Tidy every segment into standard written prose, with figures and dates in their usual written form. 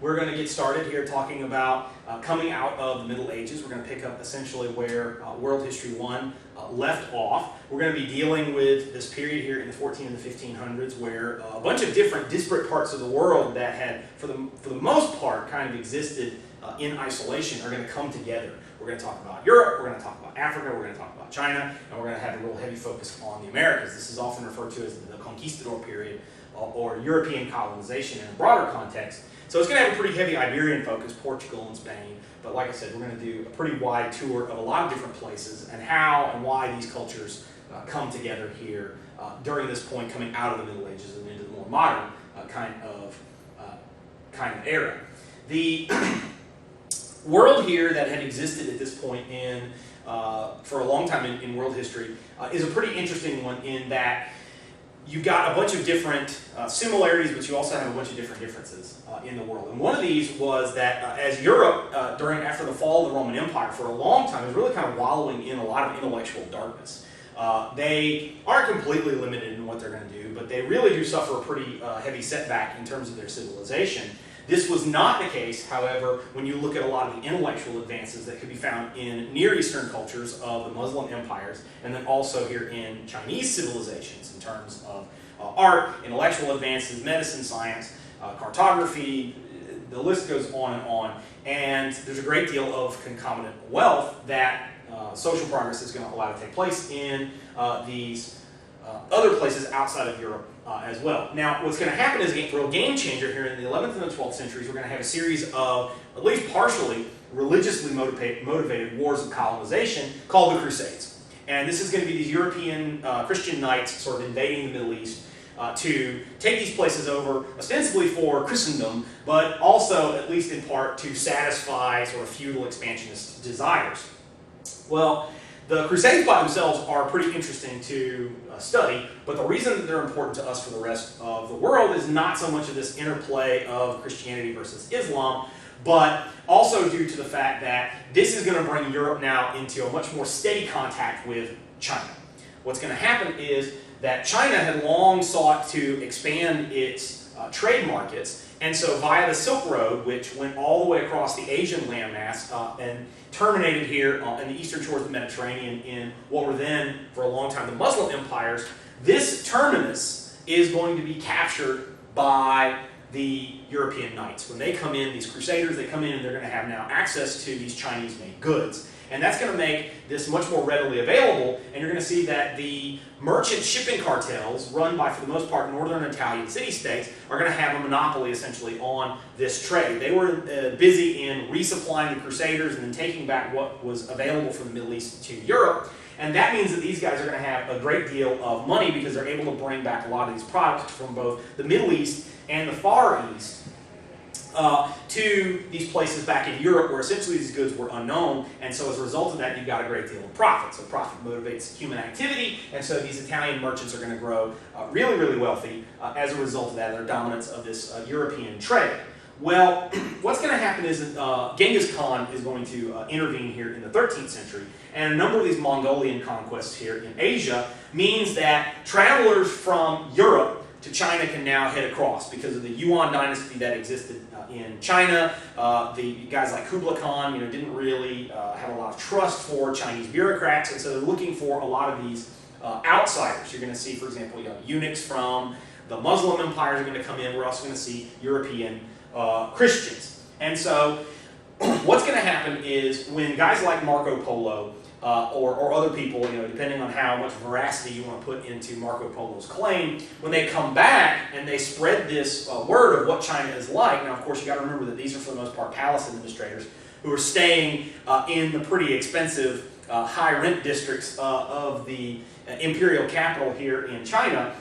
We're going to get started here talking about coming out of the Middle Ages. We're going to pick up essentially where World History 1 left off. We're going to be dealing with this period here in the 14 and the 1500s where a bunch of different disparate parts of the world that had, for the most part, kind of existed in isolation are going to come together. We're going to talk about Europe, we're going to talk about Africa, we're going to talk about China, and we're going to have a real heavy focus on the Americas. This is often referred to as the conquistador period or European colonization in a broader context. So it's going to have a pretty heavy Iberian focus, Portugal and Spain, but like I said, we're going to do a pretty wide tour of a lot of different places and how and why these cultures come together here during this point coming out of the Middle Ages and into the more modern kind of era. The world here that had existed at this point for a long time in world history is a pretty interesting one in that you've got a bunch of different similarities, but you also have a bunch of different differences in the world. And one of these was that as Europe, after the fall of the Roman Empire, for a long time, was really kind of wallowing in a lot of intellectual darkness. They aren't completely limited in what they're going to do, but they really do suffer a pretty heavy setback in terms of their civilization. This was not the case, however, when you look at a lot of the intellectual advances that could be found in Near Eastern cultures of the Muslim empires, and then also here in Chinese civilizations in terms of art, intellectual advances, medicine, science, cartography, the list goes on and on. And there's a great deal of concomitant wealth that social progress is going to allow to take place in these other places outside of Europe as well. Now, what's going to happen is a real game changer here in the 11th and the 12th centuries. We're going to have a series of, at least partially, religiously motivated wars of colonization called the Crusades. And this is going to be these European Christian knights sort of invading the Middle East to take these places over, ostensibly for Christendom, but also, at least in part, to satisfy sort of feudal expansionist desires. Well, the Crusades by themselves are pretty interesting to study, but the reason that they're important to us for the rest of the world is not so much of this interplay of Christianity versus Islam, but also due to the fact that this is going to bring Europe now into a much more steady contact with China. What's going to happen is that China had long sought to expand its trade markets, and so via the Silk Road, which went all the way across the Asian landmass and terminated here in the eastern shores of the Mediterranean in what were then, for a long time, the Muslim empires, this terminus is going to be captured by the European knights. When they come in, these crusaders, they come in and they're going to have now access to these Chinese-made goods. And that's going to make this much more readily available, and you're going to see that the merchant shipping cartels, run by, for the most part, northern Italian city-states, are going to have a monopoly, essentially, on this trade. They were busy in resupplying the Crusaders and then taking back what was available from the Middle East to Europe. And that means that these guys are going to have a great deal of money because they're able to bring back a lot of these products from both the Middle East and the Far East to these places back in Europe where essentially these goods were unknown, and so as a result of that, you've got a great deal of profit. So profit motivates human activity, and so these Italian merchants are going to grow really, really wealthy as a result of that, their dominance of this European trade. Well, what's going to happen is that Genghis Khan is going to intervene here in the 13th century, and a number of these Mongolian conquests here in Asia means that travelers from Europe to China can now head across because of the Yuan dynasty that existed in China. The guys like Kublai Khan, didn't really have a lot of trust for Chinese bureaucrats, and so they're looking for a lot of these outsiders. You're going to see, for example, eunuchs from the Muslim empires are going to come in. We're also going to see European Christians. And so what's going to happen is when guys like Marco Polo or other people, depending on how much veracity you want to put into Marco Polo's claim, when they come back and they spread this word of what China is like. Now, of course, you got to remember that these are for the most part palace administrators who are staying in the pretty expensive high rent districts of the imperial capital here in China.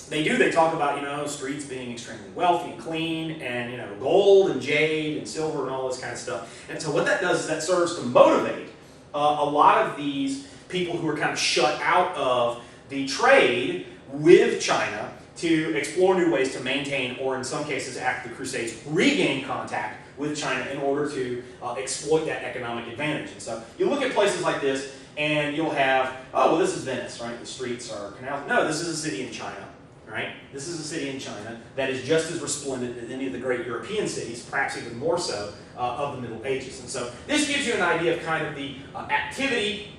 They talk about, streets being extremely wealthy and clean and, gold and jade and silver and all this kind of stuff. And so what that does is that serves to motivate a lot of these people who are kind of shut out of the trade with China to explore new ways to maintain, or in some cases after the Crusades, regain contact with China in order to exploit that economic advantage. And so you look at places like this and you'll have, oh, well, this is Venice, right? The streets are canals. No, this is a city in China. right? This is a city in China that is just as resplendent as any of the great European cities, perhaps even more so, of the Middle Ages. And so this gives you an idea of kind of the activity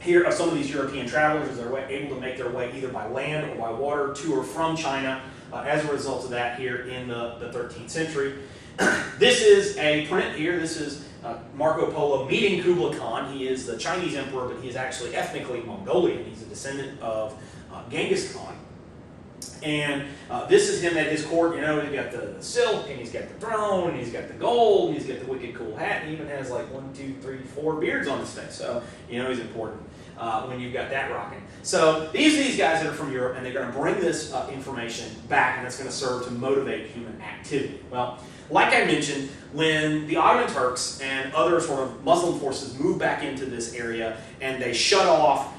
here of some of these European travelers as they're able to make their way either by land or by water to or from China as a result of that here in the 13th century. This is a print here. This is Marco Polo meeting Kublai Khan. He is the Chinese emperor, but he is actually ethnically Mongolian. He's a descendant of Genghis Khan. And this is him at his court. You know, he's got the silk, and he's got the throne, and he's got the gold, and he's got the wicked cool hat, and he even has like 1, 2, 3, 4 beards on his face. So, you know, he's important when you've got that rocking. So these are these guys that are from Europe, and they're going to bring this information back, and it's going to serve to motivate human activity. Well, like I mentioned, when the Ottoman Turks and other sort of Muslim forces move back into this area, and they shut off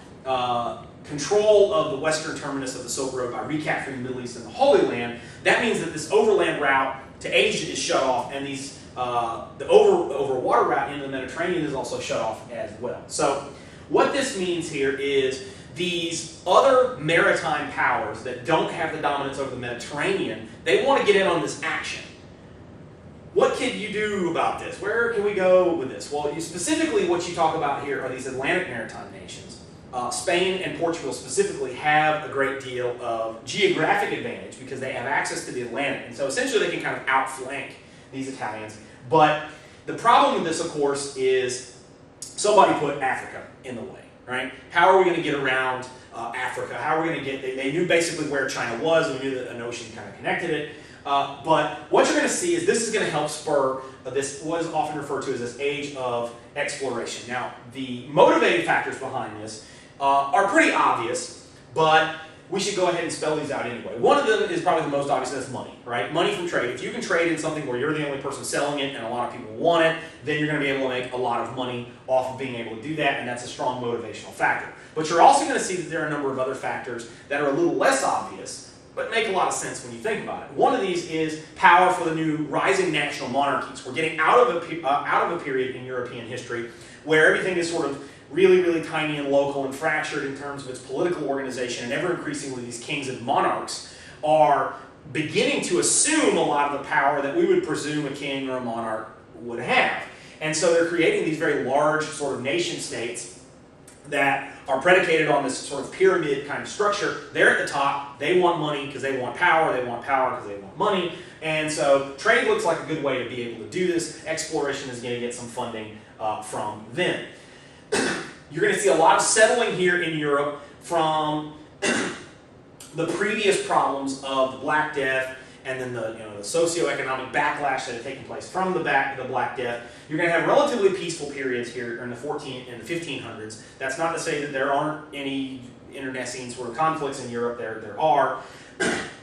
control of the western terminus of the Silk Road by recapturing the Middle East and the Holy Land, that means that this overland route to Asia is shut off, and these the over water route into the Mediterranean is also shut off as well. So what this means here is these other maritime powers that don't have the dominance over the Mediterranean, they want to get in on this action. What can you do about this? Where can we go with this? Well, specifically what you talk about here are these Atlantic maritime nations. Spain and Portugal specifically have a great deal of geographic advantage because they have access to the Atlantic. And so essentially they can kind of outflank these Italians. But the problem with this, of course, is somebody put Africa in the way, right? How are we going to get around Africa? How are we going to get, they knew basically where China was, and we knew that an ocean kind of connected it. But what you're going to see is this is going to help spur this, what is often referred to as this age of exploration. Now, the motivating factors behind this are pretty obvious, but we should go ahead and spell these out anyway. One of them is probably the most obvious, that's money, right? Money from trade. If you can trade in something where you're the only person selling it and a lot of people want it, then you're going to be able to make a lot of money off of being able to do that, and that's a strong motivational factor. But you're also going to see that there are a number of other factors that are a little less obvious, but make a lot of sense when you think about it. One of these is power for the new rising national monarchies. We're getting out of a period in European history where everything is sort of really, really tiny and local and fractured in terms of its political organization, and ever increasingly these kings and monarchs are beginning to assume a lot of the power that we would presume a king or a monarch would have. And so they're creating these very large sort of nation states that are predicated on this sort of pyramid kind of structure. They're at the top, they want money because they want power because they want money, and so trade looks like a good way to be able to do this. Exploration is going to get some funding from them. You're going to see a lot of settling here in Europe from the previous problems of the Black Death and then the socioeconomic backlash that had taken place from the Black Death. You're going to have relatively peaceful periods here in the 1500s. That's not to say that there aren't any internecine sort of conflicts in Europe. There are.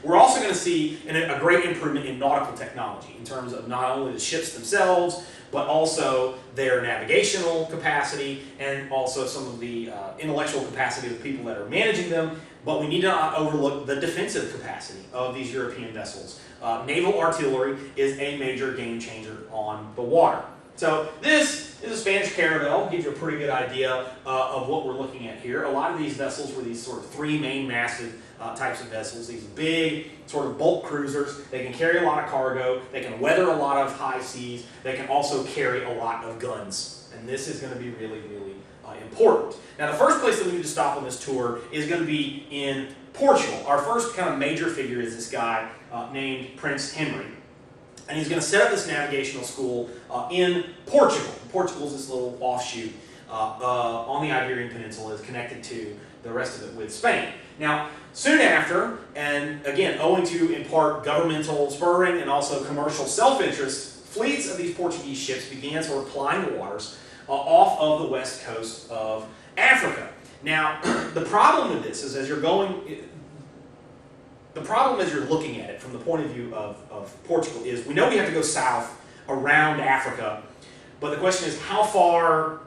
We're also going to see a great improvement in nautical technology in terms of not only the ships themselves, but also their navigational capacity and also some of the intellectual capacity of the people that are managing them. But we need to not overlook the defensive capacity of these European vessels. Naval artillery is a major game changer on the water. So this is a Spanish caravel. Gives you a pretty good idea of what we're looking at here. A lot of these vessels were these sort of three main massive types of vessels. These big sort of bulk cruisers. They can carry a lot of cargo. They can weather a lot of high seas. They can also carry a lot of guns. And this is going to be really, really important. Now, the first place that we need to stop on this tour is going to be in Portugal. Our first kind of major figure is this guy named Prince Henry. And he's going to set up this navigational school in Portugal. Portugal is this little offshoot on the Iberian Peninsula, is connected to the rest of it with Spain. Now, soon after, and again, owing to in part governmental spurring and also commercial self-interest, fleets of these Portuguese ships began sort of plying the waters off of the west coast of Africa. Now, the problem with this is as you're looking at it from the point of view of Portugal is we know we have to go south around Africa, but the question is how far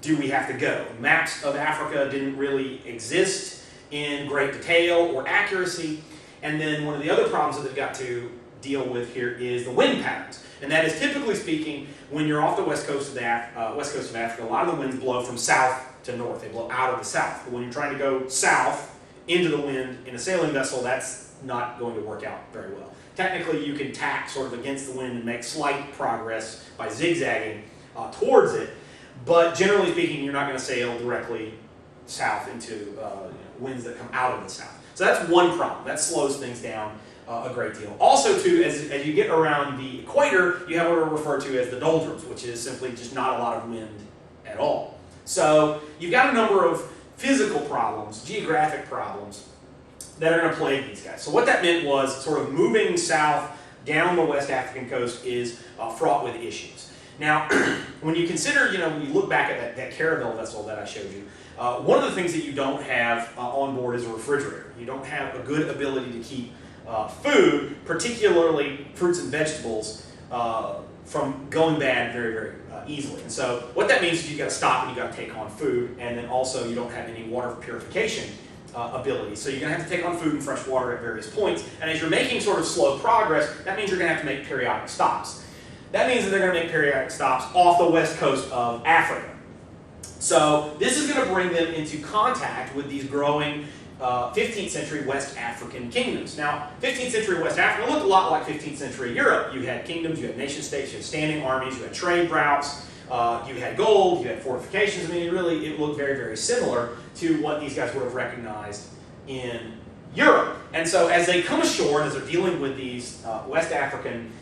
do we have to go? Maps of Africa didn't really exist in great detail or accuracy, and then one of the other problems that they've got to deal with here is the wind patterns. And that is typically speaking, when you're off the west coast of Africa, a lot of the winds blow from south to north. They blow out of the south. But when you're trying to go south into the wind in a sailing vessel, that's not going to work out very well. Technically, you can tack sort of against the wind and make slight progress by zigzagging towards it, but generally speaking, you're not going to sail directly south into winds that come out of the south. So that's one problem. That slows things down a great deal. Also, too, as you get around the equator, you have what are referred to as the doldrums, which is simply just not a lot of wind at all. So you've got a number of physical problems, geographic problems, that are going to plague these guys. So what that meant was sort of moving south down the West African coast is fraught with issues. Now, when you consider, when you look back at that caravel vessel that I showed you, one of the things that you don't have on board is a refrigerator. You don't have a good ability to keep food, particularly fruits and vegetables, from going bad very, very easily. And so what that means is you've got to stop and you've got to take on food, and then also you don't have any water purification ability. So you're going to have to take on food and fresh water at various points, and as you're making sort of slow progress, that means you're going to have to make periodic stops. That means that they're going to make periodic stops off the west coast of Africa. So this is going to bring them into contact with these growing 15th century West African kingdoms. Now, 15th century West Africa looked a lot like 15th century Europe. You had kingdoms, you had nation states, you had standing armies, you had trade routes, you had gold, you had fortifications. I mean, it looked very, very similar to what these guys would have recognized in Europe. And so as they come ashore, and as they're dealing with these West African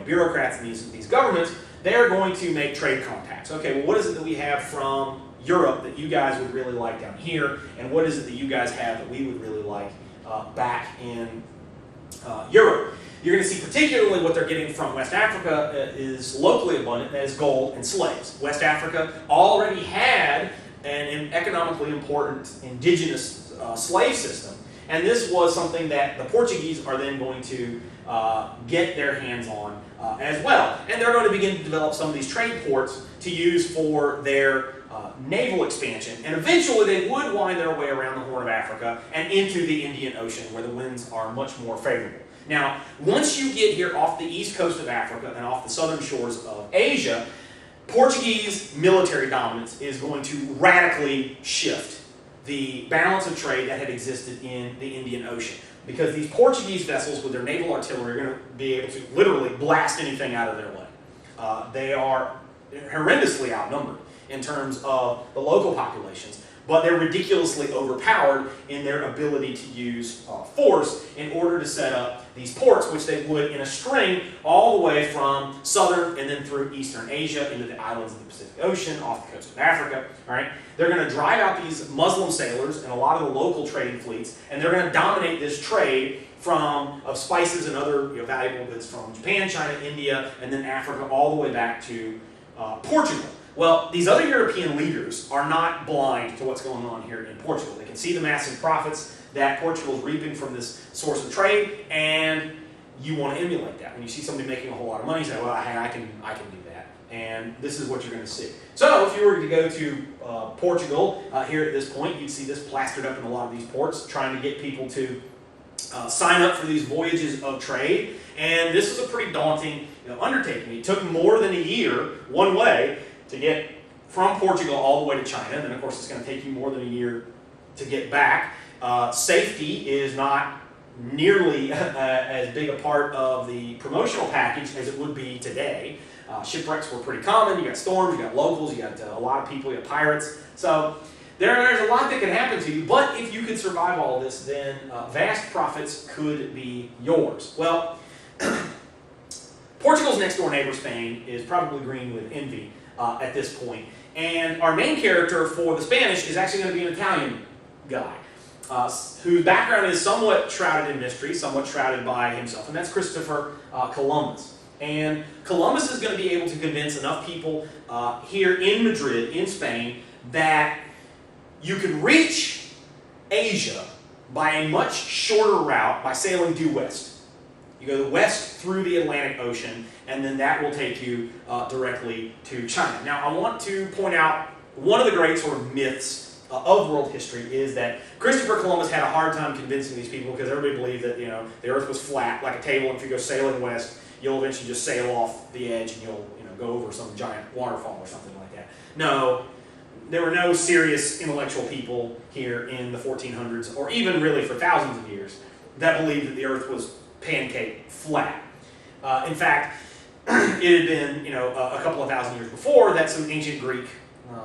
bureaucrats and these governments, they're going to make trade contacts. Okay, well, what is it that we have from Europe that you guys would really like down here, and what is it that you guys have that we would really like back in Europe? You're going to see particularly what they're getting from West Africa is locally abundant, that is gold and slaves. West Africa already had an economically important indigenous slave system, and this was something that the Portuguese are then going to get their hands on as well. And they're going to begin to develop some of these trade ports to use for their naval expansion. And eventually they would wind their way around the Horn of Africa and into the Indian Ocean, where the winds are much more favorable. Now, once you get here off the east coast of Africa and off the southern shores of Asia, Portuguese military dominance is going to radically shift the balance of trade that had existed in the Indian Ocean. Because these Portuguese vessels with their naval artillery are going to be able to literally blast anything out of their way. They are horrendously outnumbered in terms of the local populations, but they're ridiculously overpowered in their ability to use force in order to set up these ports, which they would in a string all the way from southern and then through eastern Asia into the islands of the Pacific Ocean, off the coast of Africa. All right? They're going to drive out these Muslim sailors and a lot of the local trading fleets, and they're going to dominate this trade of spices and other valuable goods from Japan, China, India, and then Africa all the way back to Portugal. Well, these other European leaders are not blind to what's going on here in Portugal. They can see the massive profits that Portugal is reaping from this source of trade, and you want to emulate that. When you see somebody making a whole lot of money, you say, well, hey, I can do that. And this is what you're going to see. So if you were to go to Portugal here at this point, you'd see this plastered up in a lot of these ports, trying to get people to sign up for these voyages of trade. And this is a pretty daunting undertaking. It took more than a year, one way, to get from Portugal all the way to China. And then, of course, it's going to take you more than a year to get back. Safety is not nearly as big a part of the promotional package as it would be today. Shipwrecks were pretty common. You got storms, you got locals, you got a lot of people, you got pirates. So there's a lot that can happen to you, but if you could survive all of this, then vast profits could be yours. Well, Portugal's next door neighbor, Spain, is probably green with envy at this point. And our main character for the Spanish is actually going to be an Italian guy, whose background is somewhat shrouded in mystery, somewhat shrouded by himself, and that's Christopher Columbus. And Columbus is going to be able to convince enough people here in Madrid, in Spain, that you could reach Asia by a much shorter route by sailing due west. You go west through the Atlantic Ocean, and then that will take you directly to China. Now, I want to point out one of the great sort of myths of world history is that Christopher Columbus had a hard time convincing these people because everybody believed that the Earth was flat like a table, and if you go sailing west, you'll eventually just sail off the edge and you'll go over some giant waterfall or something like that. No, there were no serious intellectual people here in the 1400s, or even really for thousands of years, that believed that the Earth was pancake flat. In fact, it had been, a couple of thousand years before that some ancient Greek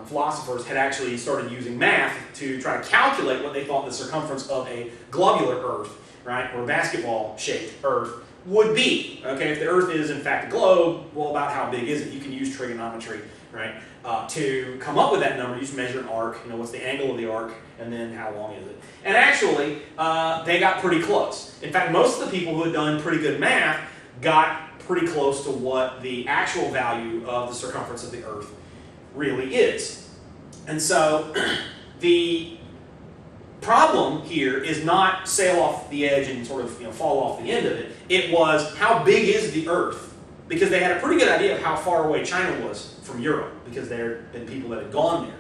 philosophers had actually started using math to try to calculate what they thought the circumference of a globular Earth, right, or basketball-shaped Earth would be. Okay, if the Earth is in fact a globe, well, about how big is it? You can use trigonometry, right, to come up with that number. You just measure an arc. What's the angle of the arc, and then how long is it? And actually, they got pretty close. In fact, most of the people who had done pretty good math got pretty close to what the actual value of the circumference of the Earth really is. And so the problem here is not sail off the edge and sort of fall off the end of it. It was, how big is the Earth? Because they had a pretty good idea of how far away China was from Europe, because there had been people that had gone there.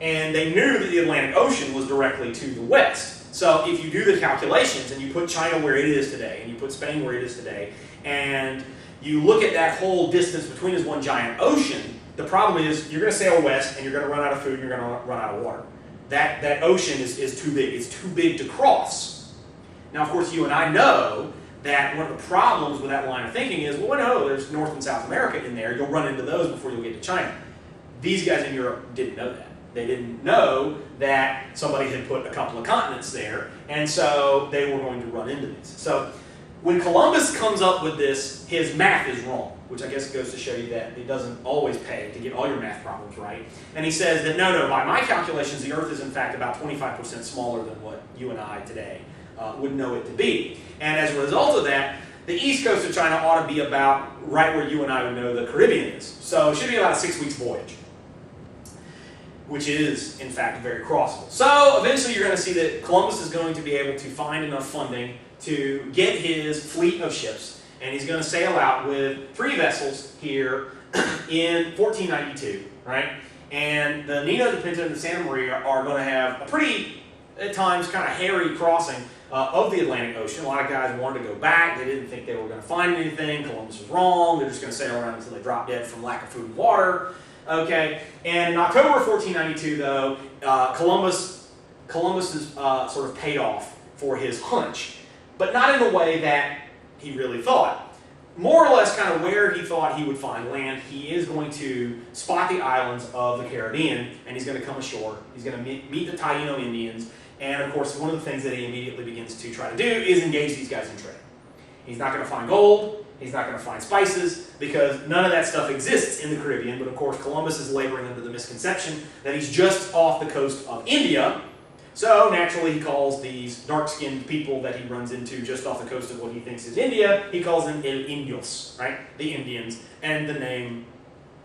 And they knew that the Atlantic Ocean was directly to the west. So if you do the calculations and you put China where it is today, and you put Spain where it is today, and you look at that whole distance between as one giant ocean, the problem is you're going to sail west and you're going to run out of food and you're going to run out of water. That ocean is too big. It's too big to cross. Now, of course, you and I know that one of the problems with that line of thinking is, well, no, there's North and South America in there. You'll run into those before you'll get to China. These guys in Europe didn't know that. They didn't know that somebody had put a couple of continents there, and so they were going to run into these. So when Columbus comes up with this, his math is wrong, which I guess goes to show you that it doesn't always pay to get all your math problems right. And he says that, no, by my calculations, the Earth is in fact about 25% smaller than what you and I today would know it to be. And as a result of that, the east coast of China ought to be about right where you and I would know the Caribbean is. So it should be about a 6 weeks voyage, which is, in fact, very crossable. So eventually you're going to see that Columbus is going to be able to find enough funding to get his fleet of ships, and he's going to sail out with 3 vessels here in 1492, right? And the Nino, the Pinta, and the Santa Maria are going to have a pretty, at times, kind of hairy crossing of the Atlantic Ocean. A lot of guys wanted to go back. They didn't think they were going to find anything. Columbus was wrong. They're just going to sail around until they drop dead from lack of food and water. Okay, and in October of 1492, though, Columbus is sort of paid off for his hunch, but not in the way that he really thought. More or less kind of where he thought he would find land, he is going to spot the islands of the Caribbean, and he's going to come ashore. He's going to meet the Taino Indians, and of course, one of the things that he immediately begins to try to do is engage these guys in trade. He's not going to find gold. He's not going to find spices, because none of that stuff exists in the Caribbean. But of course, Columbus is laboring under the misconception that he's just off the coast of India. So naturally, he calls these dark-skinned people that he runs into just off the coast of what he thinks is India, he calls them El Indios, right? The Indians. And the name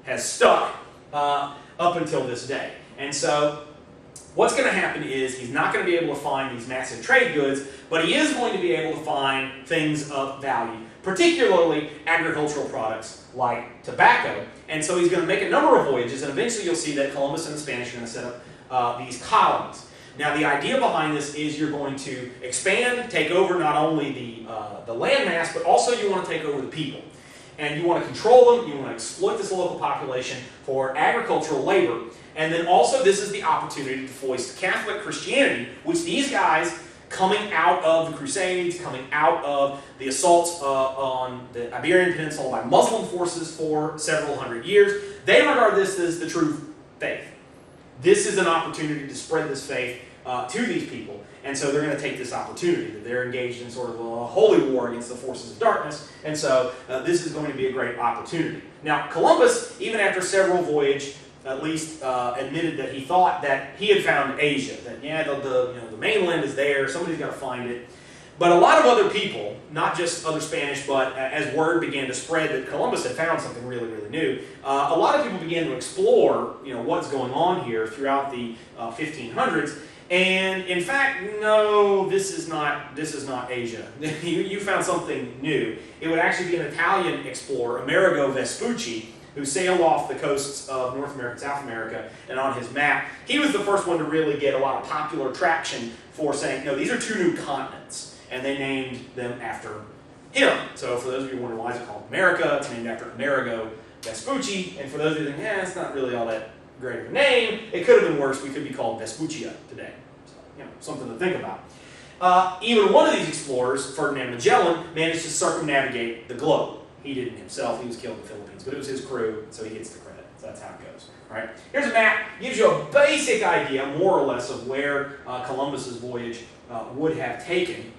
has stuck up until this day. And so what's going to happen is he's not going to be able to find these massive trade goods, but he is going to be able to find things of value, particularly agricultural products like tobacco. And so he's going to make a number of voyages, and eventually you'll see that Columbus and the Spanish are going to set up these colonies. Now, the idea behind this is you're going to expand, take over not only the landmass, but also you want to take over the people. And you want to control them, you want to exploit this local population for agricultural labor. And then also this is the opportunity to foist Catholic Christianity, which these guys, coming out of the Crusades, coming out of the assaults on the Iberian Peninsula by Muslim forces for several hundred years, they regard this as the true faith. This is an opportunity to spread this faith to these people, and so they're going to take this opportunity that they're engaged in sort of a holy war against the forces of darkness, and so this is going to be a great opportunity. Now, Columbus, even after several voyages, at least admitted that he thought that he had found Asia, that yeah, the mainland is there, somebody's got to find it. But a lot of other people, not just other Spanish, but as word began to spread that Columbus had found something really, really new, a lot of people began to explore, what's going on here throughout the 1500s. And in fact, no, this is not Asia. You found something new. It would actually be an Italian explorer, Amerigo Vespucci, who sailed off the coasts of North America and South America, and on his map, he was the first one to really get a lot of popular traction for saying, no, these are 2 new continents, and they named them after him. So for those of you who wonder why is it called America, it's named after Amerigo Vespucci, and for those of you who think, it's not really all that great of a name, it could have been worse. We could be called Vespuccia today. So, something to think about. Even one of these explorers, Ferdinand Magellan, managed to circumnavigate the globe. He didn't himself, he was killed in the Philippines, but it was his crew, so he gets the credit. So that's how it goes. All right? Here's a map, gives you a basic idea, more or less, of where Columbus's voyage would have taken.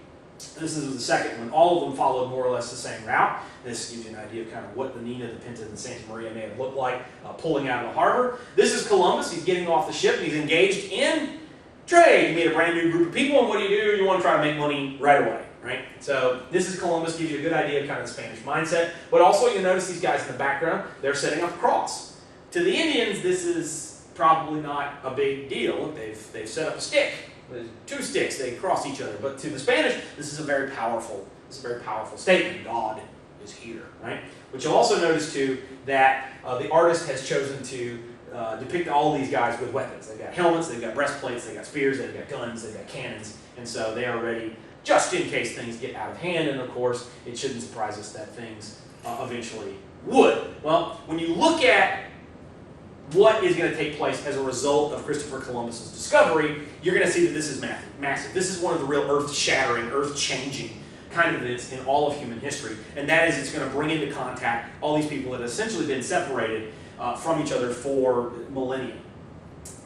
This is the second one. All of them followed more or less the same route. This gives you an idea of kind of what the Nina, the Pinta, and the Santa Maria may have looked like pulling out of the harbor. This is Columbus. He's getting off the ship, and he's engaged in trade. You meet a brand new group of people, and what do? You want to try to make money right away, right? So this is Columbus, gives you a good idea of kind of the Spanish mindset. But also, you notice these guys in the background, they're setting up a cross. To the Indians, this is probably not a big deal. Look, they've set up a stick. There's two sticks, they cross each other. But to the Spanish, this is a very powerful statement. God is here, right? But you'll also notice too that the artist has chosen to depict all of these guys with weapons. They've got helmets, they've got breastplates, they've got spears, they've got guns, they've got cannons, and so they are ready just in case things get out of hand. And of course, it shouldn't surprise us that things eventually would. Well, when you look at what is going to take place as a result of Christopher Columbus's discovery, you're going to see that this is massive. This is one of the real earth-shattering, earth-changing kind of events in all of human history, and that is it's going to bring into contact all these people that have essentially been separated from each other for millennia.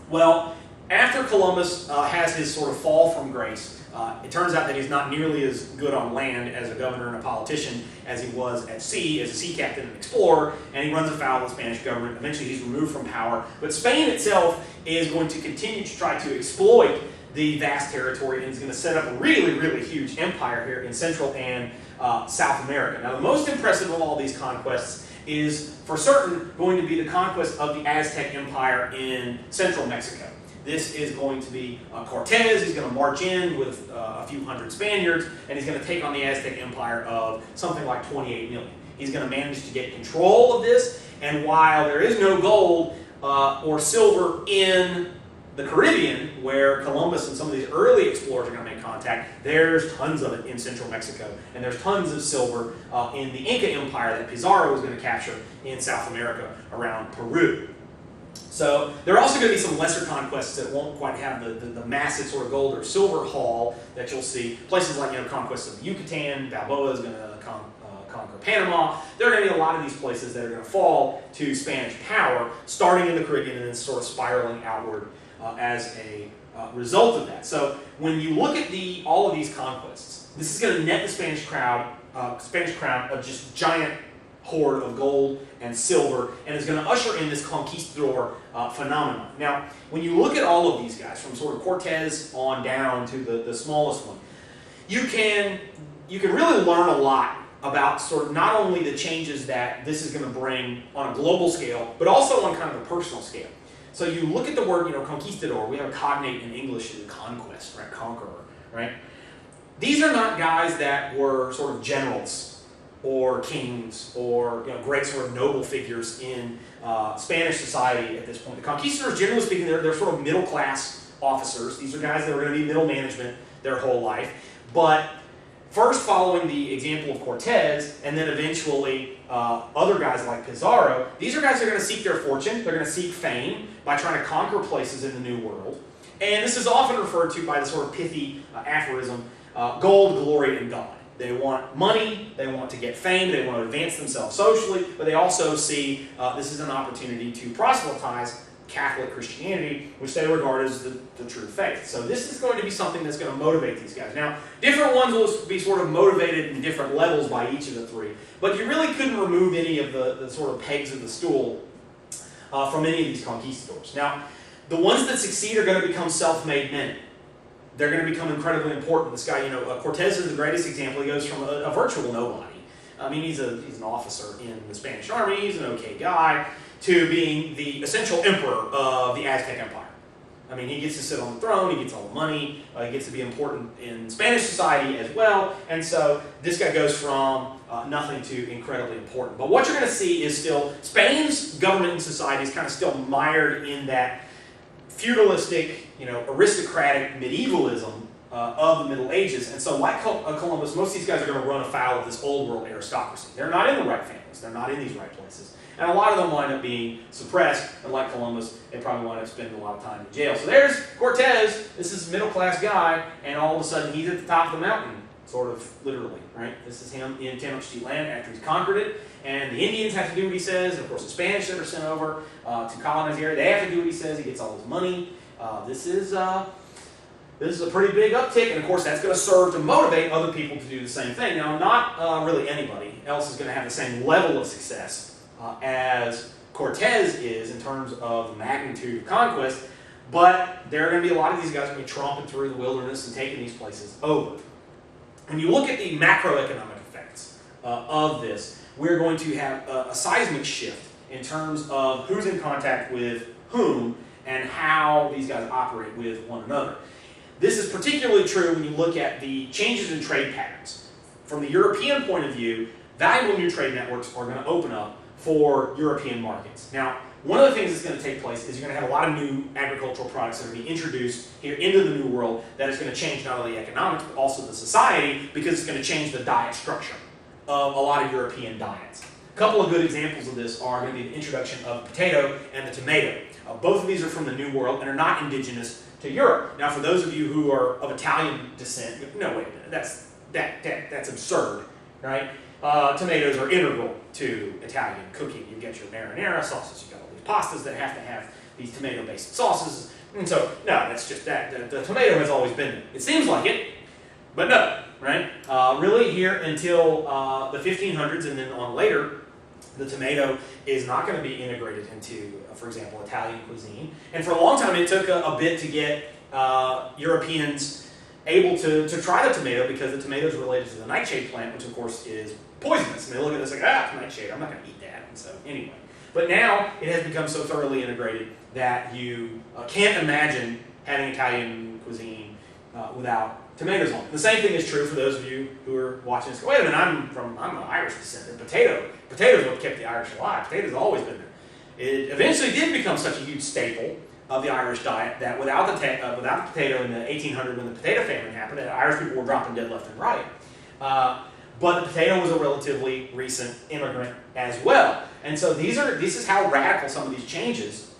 Well, after Columbus has his sort of fall from grace, it turns out that he's not nearly as good on land as a governor and a politician as he was at sea, as a sea captain and explorer, and he runs afoul of the Spanish government. Eventually he's removed from power, but Spain itself is going to continue to try to exploit the vast territory and is going to set up a really, really huge empire here in Central and South America. Now, the most impressive of all these conquests is, for certain, going to be the conquest of the Aztec Empire in central Mexico. This is going to be Cortez. He's going to march in with a few hundred Spaniards, and he's going to take on the Aztec Empire of something like 28 million. He's going to manage to get control of this, and while there is no gold or silver in the Caribbean, where Columbus and some of these early explorers are going to make contact, there's tons of it in central Mexico, and there's tons of silver in the Inca Empire that Pizarro was going to capture in South America around Peru. So there are also going to be some lesser conquests that won't quite have the massive sort of gold or silver haul that you'll see. Places like, conquest of Yucatan, Balboa is going to conquer Panama. There are going to be a lot of these places that are going to fall to Spanish power, starting in the Caribbean and then sort of spiraling outward as a result of that. So when you look at all of these conquests, this is going to net the Spanish crown of just giant hoard of gold and silver, and is going to usher in this conquistador phenomenon. Now, when you look at all of these guys, from sort of Cortez on down to the smallest one, you can really learn a lot about sort of not only the changes that this is going to bring on a global scale, but also on kind of a personal scale. So you look at the word, conquistador. We have a cognate in English, conquest, right? Conqueror, right? These are not guys that were sort of generals or kings or great sort of noble figures in Spanish society at this point. The conquistadors, generally speaking, they're sort of middle-class officers. These are guys that are going to be middle management their whole life. But first following the example of Cortez, and then eventually other guys like Pizarro, these are guys that are going to seek their fortune. They're going to seek fame by trying to conquer places in the New World. And this is often referred to by the sort of pithy aphorism, gold, glory, and God. They want money, they want to get fame, they want to advance themselves socially, but they also see this is an opportunity to proselytize Catholic Christianity, which they regard as the true faith. So this is going to be something that's going to motivate these guys. Now, different ones will be sort of motivated in different levels by each of the three, but you really couldn't remove any of the sort of pegs of the stool from any of these conquistadors. Now, the ones that succeed are going to become self-made men. They're going to become incredibly important. This guy, Cortez is the greatest example. He goes from a virtual nobody. I mean, he's an officer in the Spanish army. He's an okay guy, to being the essential emperor of the Aztec Empire. I mean, he gets to sit on the throne. He gets all the money. He gets to be important in Spanish society as well. And so this guy goes from nothing to incredibly important. But what you're going to see is still Spain's government and society is kind of still mired in that feudalistic, aristocratic medievalism of the Middle Ages. And so like Columbus, most of these guys are going to run afoul of this old world aristocracy. They're not in the right families. They're not in these right places. And a lot of them wind up being suppressed, and like Columbus, they probably wind up spending a lot of time in jail. So there's Cortez. This is a middle-class guy, and all of a sudden he's at the top of the mountain, sort of literally, right? This is him in Tenochtitlan land after he's conquered it, and the Indians have to do what he says, and of course the Spanish that are sent over to colonize the area, they have to do what he says. He gets all his money. This is a pretty big uptick, and of course that's going to serve to motivate other people to do the same thing. Now, not really anybody else is going to have the same level of success as Cortez is in terms of the magnitude of conquest, but there are going to be a lot of these guys going to be tromping through the wilderness and taking these places over. When you look at the macroeconomic effects of this, we're going to have a seismic shift in terms of who's in contact with whom and how these guys operate with one another. This is particularly true when you look at the changes in trade patterns. From the European point of view, valuable new trade networks are going to open up for European markets. Now, one of the things that's going to take place is you're going to have a lot of new agricultural products that are being introduced here into the New World that is going to change not only the economics, but also the society, because it's going to change the diet structure of a lot of European diets. A couple of good examples of this are going to be the introduction of the potato and the tomato. Both of these are from the New World and are not indigenous to Europe. Now, for those of you who are of Italian descent, no, wait a minute, that's absurd, right? Tomatoes are integral to Italian cooking. You get your marinara sauces, you got all these pastas that have to have these tomato-based sauces, and so, no, that's just that. The tomato has always been there. It seems like it, but no, right? Really here until the 1500s and then on later, the tomato is not going to be integrated into, for example, Italian cuisine. And for a long time, it took a bit to get Europeans able to try the tomato, because the tomato is related to the nightshade plant, which of course is poisonous. And they look at this like, it's nightshade, I'm not going to eat that. And so anyway. But now it has become so thoroughly integrated that you can't imagine having Italian cuisine without tomatoes on it. The same thing is true for those of you who are watching this. Wait a minute, I'm of Irish descent. Potatoes what kept the Irish alive. Potatoes have always been there. It eventually did become such a huge staple of the Irish diet that without the potato in the 1800s, when the potato famine happened, Irish people were dropping dead left and right. But the potato was a relatively recent immigrant as well. And so this is how radical some of these changes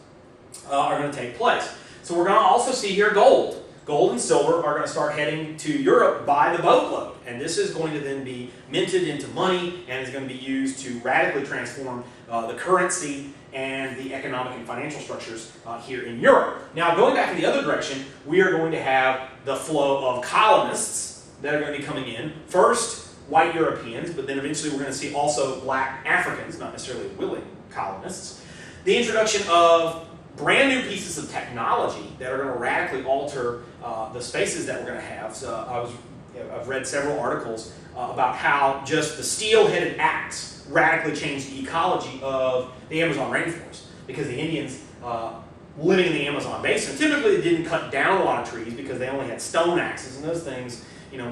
are going to take place. So we're going to also see here gold. Gold and silver are going to start heading to Europe by the boatload. And this is going to then be minted into money and is going to be used to radically transform the currency and the economic and financial structures here in Europe. Now, going back in the other direction, we are going to have the flow of colonists that are going to be coming in. First, white Europeans, but then eventually we're going to see also black Africans, not necessarily willing colonists. The introduction of brand new pieces of technology that are going to radically alter the spaces that we're going to have. So I've read several articles about how just the steel-headed axe radically changed the ecology of the Amazon rainforest, because the Indians living in the Amazon basin typically didn't cut down a lot of trees because they only had stone axes, and those things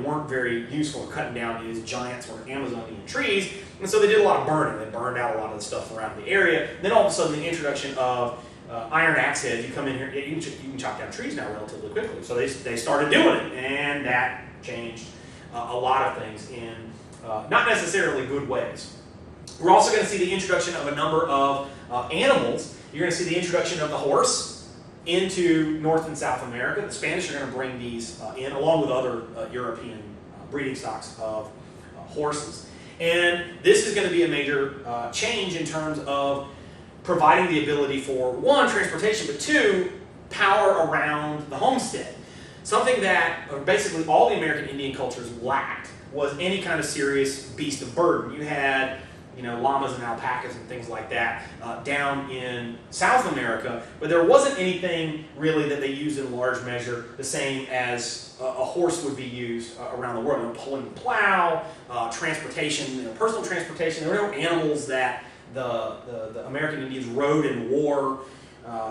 weren't very useful for cutting down these giant sort of Amazonian trees, and so they did a lot of burning. They burned out a lot of the stuff around the area. Then all of a sudden the introduction of iron axe heads, you come in here, you can chop down trees now relatively quickly. So they started doing it, and that changed a lot of things in not necessarily good ways. We're also going to see the introduction of a number of animals. You're going to see the introduction of the horse into North and South America. The Spanish are going to bring these in, along with other European breeding stocks of horses. And this is going to be a major change in terms of providing the ability for, one, transportation, but two, power around the homestead. Something that basically all the American Indian cultures lacked was any kind of serious beast of burden. You had llamas and alpacas and things like that down in South America, but there wasn't anything really that they used in large measure the same as a horse would be used around the world. Pulling the plow, transportation, personal transportation. There were no animals that the American Indians rode in war.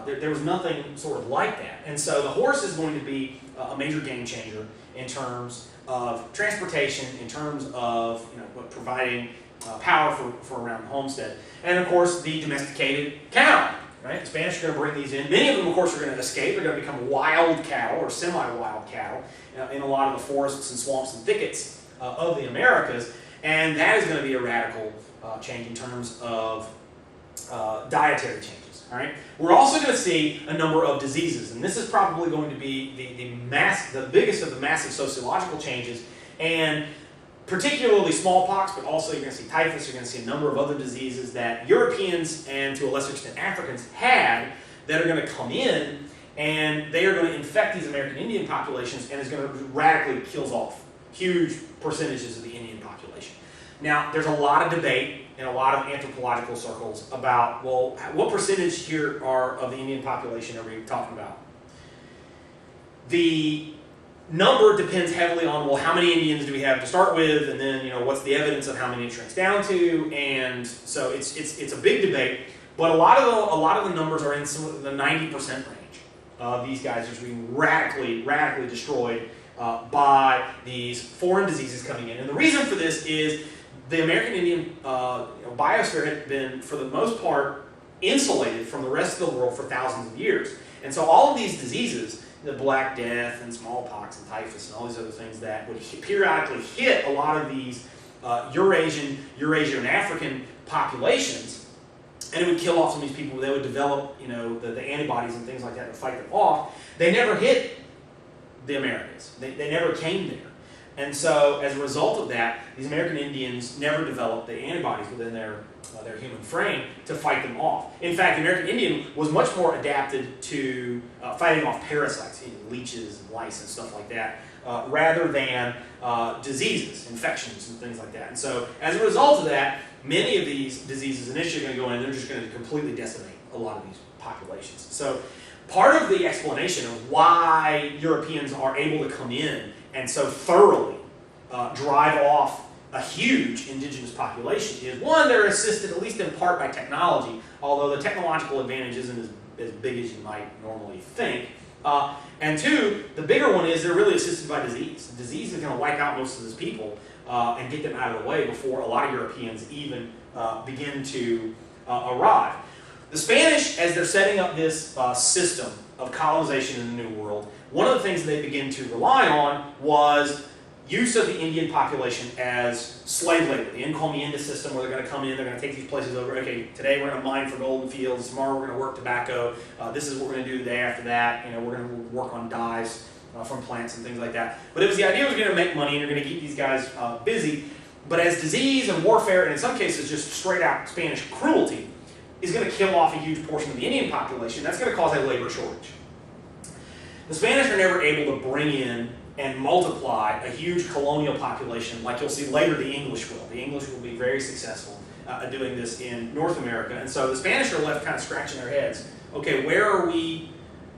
There was nothing sort of like that. And so the horse is going to be a major game changer in terms of transportation, in terms of providing power for around the homestead. And of course, the domesticated cow. Right? The Spanish are going to bring these in. Many of them, of course, are going to escape. They're going to become wild cattle or semi-wild cattle in a lot of the forests and swamps and thickets of the Americas. And that is going to be a radical change in terms of dietary changes. All right. We're also going to see a number of diseases, and this is probably going to be the biggest of the massive sociological changes, and particularly smallpox, but also you're going to see typhus. You're going to see a number of other diseases that Europeans and to a lesser extent Africans had that are going to come in, and they are going to infect these American Indian populations, and is going to radically kills off huge percentages of the Indian population. Now, there's a lot of debate in a lot of anthropological circles about, well, what percentage here of the Indian population are we talking about? The number depends heavily on, well, how many Indians do we have to start with, and then, what's the evidence of how many it shrinks down to, and so it's a big debate, but a lot of the numbers are in the 90% range. These guys are just being radically destroyed by these foreign diseases coming in. And the reason for this is the American Indian biosphere had been, for the most part, insulated from the rest of the world for thousands of years. And so all of these diseases, the Black Death and smallpox and typhus and all these other things that would periodically hit a lot of these Eurasian and African populations, and it would kill off some of these people. They would develop, the antibodies and things like that to fight them off. They never hit the Americas. They never came there. And so, as a result of that, these American Indians never developed the antibodies within their human frame to fight them off. In fact, the American Indian was much more adapted to fighting off parasites, leeches and lice and stuff like that, rather than diseases, infections and things like that. And so, as a result of that, many of these diseases initially are going to go in and they're just going to completely decimate a lot of these populations. So, part of the explanation of why Europeans are able to come in and so thoroughly drive off a huge indigenous population is, one, they're assisted at least in part by technology, although the technological advantage isn't as big as you might normally think. And two, the bigger one is they're really assisted by disease. Disease is going to wipe out most of these people and get them out of the way before a lot of Europeans even begin to arrive. The Spanish, as they're setting up this system of colonization in the New World, one of the things they begin to rely on was use of the Indian population as slave labor. The encomienda system, where they're going to come in, they're going to take these places over. Okay, today we're going to mine for golden fields. Tomorrow we're going to work tobacco. This is what we're going to do the day after that. We're going to work on dyes from plants and things like that. But it was the idea was going to make money and you're going to keep these guys busy. But as disease and warfare, and in some cases just straight out Spanish cruelty, is going to kill off a huge portion of the Indian population, that's going to cause a labor shortage. The Spanish are never able to bring in and multiply a huge colonial population like you'll see later the English will. The English will be very successful at doing this in North America. And so the Spanish are left kind of scratching their heads. Okay, where are we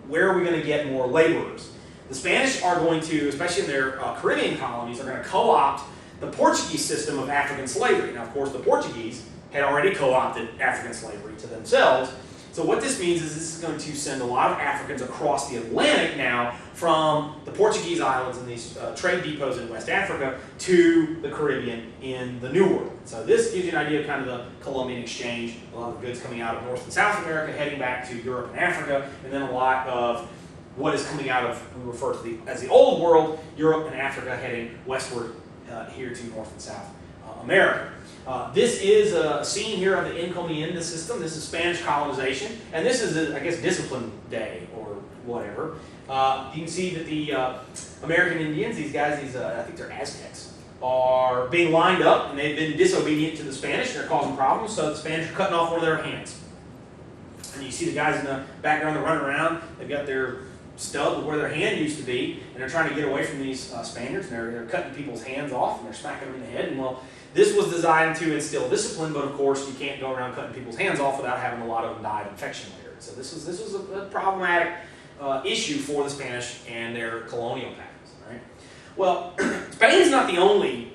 going to get more laborers? The Spanish are going to, especially in their Caribbean colonies, are going to co-opt the Portuguese system of African slavery. Now, of course, the Portuguese had already co-opted African slavery to themselves. So what this means is this is going to send a lot of Africans across the Atlantic now from the Portuguese islands and these trade depots in West Africa to the Caribbean in the New World. So this gives you an idea of kind of the Columbian exchange, a lot of goods coming out of North and South America heading back to Europe and Africa, and then a lot of what is coming out of, we refer to as the Old World, Europe and Africa heading westward here to North and South America. This is a scene here of the encomienda system. This is Spanish colonization, and this is, I guess, discipline day or whatever. You can see that the American Indians, these guys, I think they're Aztecs, are being lined up, and they've been disobedient to the Spanish, and they're causing problems, so the Spanish are cutting off one of their hands. And you see the guys in the background, they're running around, they've got their stub of where their hand used to be, and they're trying to get away from these Spaniards, and they're cutting people's hands off, and they're smacking them in the head, and well, this was designed to instill discipline, but of course you can't go around cutting people's hands off without having a lot of them die of infection later. So this was a problematic issue for the Spanish and their colonial powers. Right? Well, Spain is not the only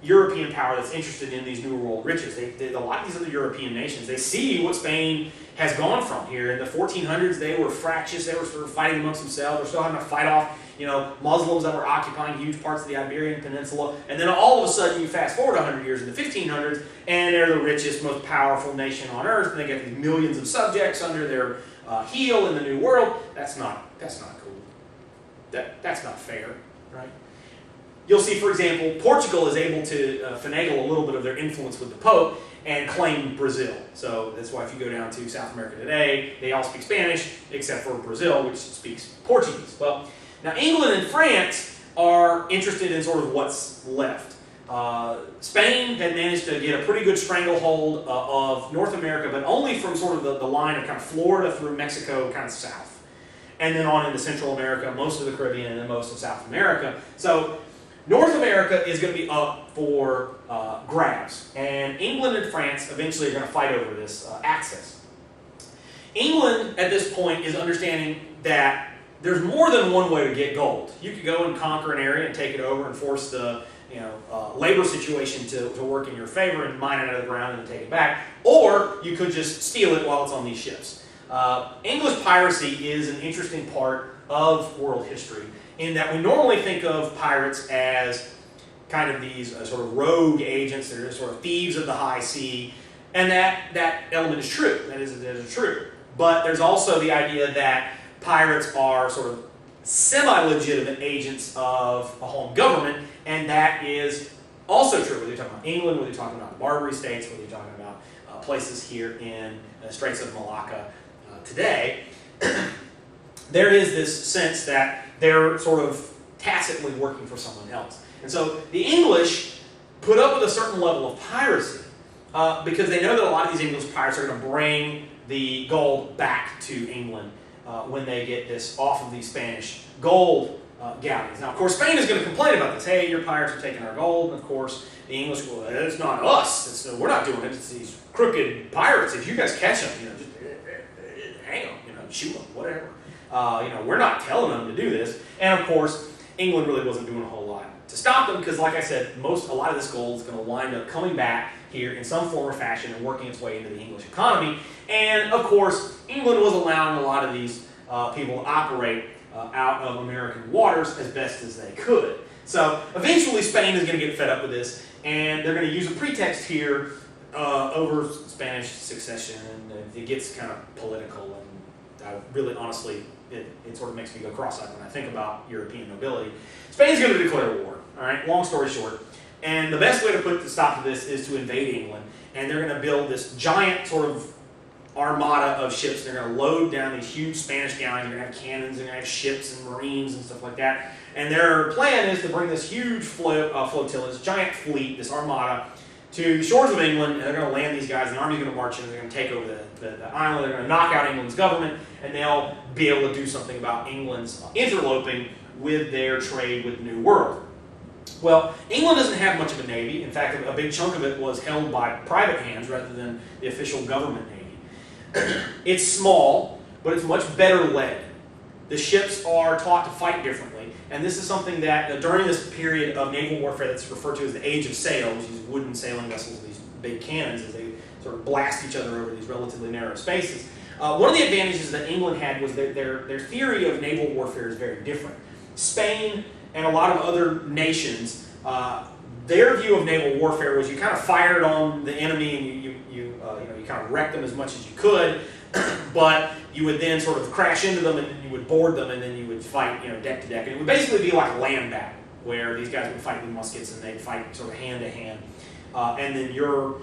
European power that's interested in these New World riches. A lot of these other European nations, they see what Spain has gone from here. In the 1400s, they were fractious. They were sort of fighting amongst themselves. They're still having to fight off, Muslims that were occupying huge parts of the Iberian Peninsula. And then all of a sudden, you fast forward 100 years in the 1500s, and they're the richest, most powerful nation on earth. And they get these millions of subjects under their heel in the New World. That's not cool. That's not fair, right? you'll see, for example, Portugal is able to finagle a little bit of their influence with the Pope and claim Brazil. So that's why if you go down to South America today, they all speak Spanish, except for Brazil, which speaks Portuguese. Well, now England and France are interested in sort of what's left. Spain had managed to get a pretty good stranglehold of North America, but only from sort of the line of kind of Florida through Mexico, kind of south. And then on into Central America, most of the Caribbean, and then most of South America. So North America is going to be up for grabs. And England and France eventually are going to fight over this access. England, at this point, is understanding that there's more than one way to get gold. You could go and conquer an area and take it over and force the labor situation to work in your favor and mine it out of the ground and then take it back. Or you could just steal it while it's on these ships. English piracy is an interesting part of world history in that we normally think of pirates as kind of these sort of rogue agents that are sort of thieves of the high sea, and that element is true. That is true. But there's also the idea that pirates are sort of semi-legitimate agents of a home government, and that is also true whether you're talking about England, whether you're talking about the Barbary States, whether you're talking about places here in the Straits of Malacca today. There is this sense that they're sort of tacitly working for someone else. And so the English put up with a certain level of piracy because they know that a lot of these English pirates are going to bring the gold back to England when they get this off of these Spanish gold galleys. Now, of course, Spain is going to complain about this. Hey, your pirates are taking our gold. And of course, the English will, it's not us. We're not doing it. It's these crooked pirates. If you guys catch them, just hang them, shoot them, whatever. We're not telling them to do this. And of course, England really wasn't doing a whole lot to stop them because, like I said, a lot of this gold is going to wind up coming back here in some form or fashion and working its way into the English economy. And of course, England was allowing a lot of these people to operate out of American waters as best as they could. So eventually Spain is going to get fed up with this, and they're going to use a pretext here over Spanish succession, and it gets kind of political, and I really honestly, it sort of makes me go cross-eyed when I think about European nobility. Spain's going to declare war, all right, long story short. And the best way to put the stop to this is to invade England, and they're going to build this giant sort of armada of ships. They're going to load down these huge Spanish galleys. They're going to have cannons, they're going to have ships and marines and stuff like that. And their plan is to bring this huge flotilla, this giant fleet, this armada, to the shores of England, and they're going to land these guys. The army's going to march in, and they're going to take over the island. They're going to knock out England's government, and they'll be able to do something about England's interloping with their trade with the New World. Well, England doesn't have much of a navy. In fact, a big chunk of it was held by private hands rather than the official government navy. It's small, but it's much better led. The ships are taught to fight differently, and this is something that during this period of naval warfare that's referred to as the Age of Sail, which is wooden sailing vessels with these big cannons as they sort of blast each other over these relatively narrow spaces. One of the advantages that England had was their theory of naval warfare is very different. Spain and a lot of other nations, their view of naval warfare was you kind of fired on the enemy and you kind of wrecked them as much as you could, but you would then sort of crash into them and you would board them and then you would fight deck to deck. And it would basically be like a land battle where these guys would fight with muskets and they'd fight sort of hand to hand. And then your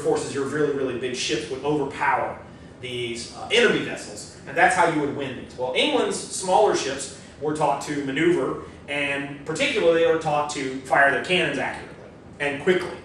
forces, your really, really big ships would overpower these enemy vessels, and that's how you would win these. Well, England's smaller ships were taught to maneuver, and particularly they were taught to fire their cannons accurately and quickly.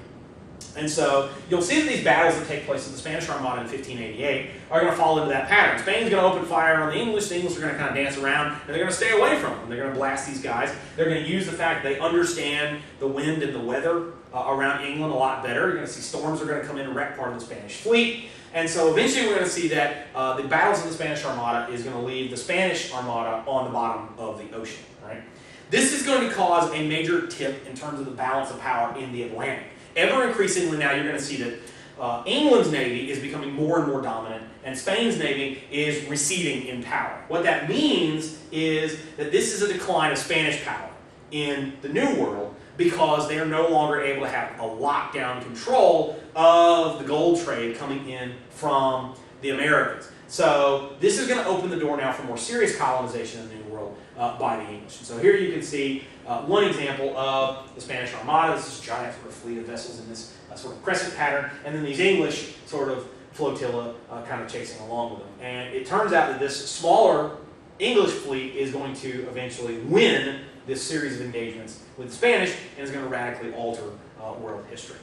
And so you'll see that these battles that take place in the Spanish Armada in 1588 are going to fall into that pattern. Spain's going to open fire on the English are going to kind of dance around, and they're going to stay away from them. They're going to blast these guys. They're going to use the fact that they understand the wind and the weather around England a lot better. You're going to see storms are going to come in and wreck part of the Spanish fleet. And so eventually we're going to see that the battles in the Spanish Armada is going to leave the Spanish Armada on the bottom of the ocean. Right? This is going to cause a major tip in terms of the balance of power in the Atlantic. Ever increasingly now you're going to see that England's navy is becoming more and more dominant and Spain's navy is receding in power. What that means is that this is a decline of Spanish power in the New World because they are no longer able to have a lockdown control of the gold trade coming in from the Americas. So this is going to open the door now for more serious colonization of the New World by the English. And so here you can see one example of the Spanish Armada. This is a giant sort of fleet of vessels in this sort of crescent pattern, and then these English sort of flotilla kind of chasing along with them. And it turns out that this smaller English fleet is going to eventually win this series of engagements with the Spanish and is going to radically alter world history.